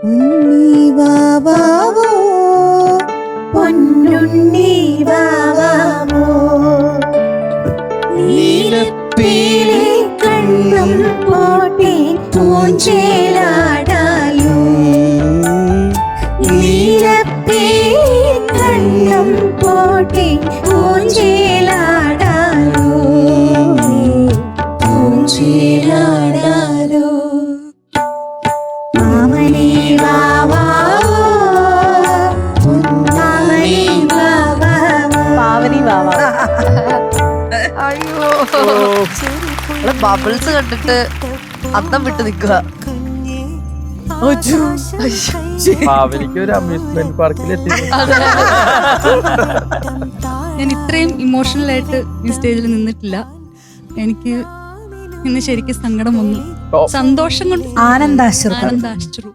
ഉണ്ണി വാവാവോ പൊന്നുണ്ണി വാവാവോ നീലപ്പേലെ കണ്ണും പോട്ടെ പൂഞ്ചേലാടാലോ നീലപ്പേലെ കണ്ണും പോട്ടെ പൂഞ്ചേലാടാലോ പൂഞ്ചേലാടാലോ മാമനേ വാവാവോ മാമനേ വാവാവോ പാവനി വാവ. അയ്യോ ബബിൾസ് കണ്ടിട്ട് അന്തം വിട്ട് നിക്കുക. പാവനിക്ക് ഒരു അമ്യൂസ്മെന്റ് പാർക്കിലെത്തി. ഞാൻ ഇത്രയും ഇമോഷണൽ ആയിട്ട് ഈ സ്റ്റേജിൽ നിന്നിട്ടില്ല. എനിക്ക് ഇന്ന് ശരിക്കും സങ്കടം വന്നു. സന്തോഷം കൊണ്ട് ആനന്ദാശ്രു ആനന്ദാശ്രു.